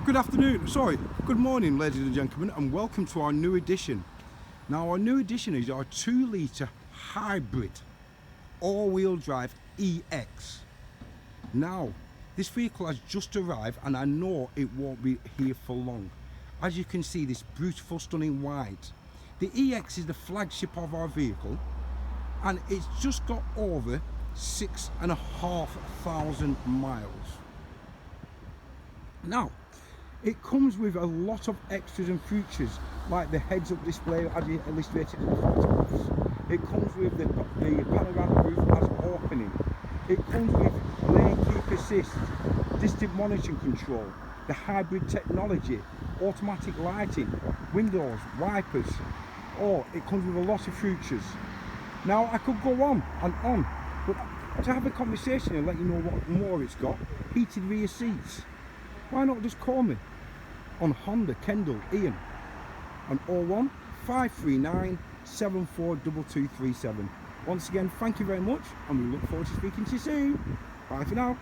Good afternoon, sorry, good morning ladies and gentlemen, and welcome to our new edition. Now our new edition is our 2-litre hybrid all-wheel drive EX. Now this vehicle has just arrived and I know it won't be here for long. As you can see, this beautiful stunning white. The EX is the flagship of our vehicle and it's just got over 6,500 miles. Now it comes with a lot of extras and features like the heads-up display as illustrated in the photographs. It comes with the panoramic roof as opening. It comes with lane keep assist, distance monitoring control, the hybrid technology, automatic lighting, windows, wipers. Oh, it comes with a lot of features. Now I could go on and on, but to have a conversation and let you know what more it's got, heated rear seats. Why not just call me on Honda Kendal Ian on 01 539 742237. Once again, thank you very much and we look forward to speaking to you soon. Bye for now.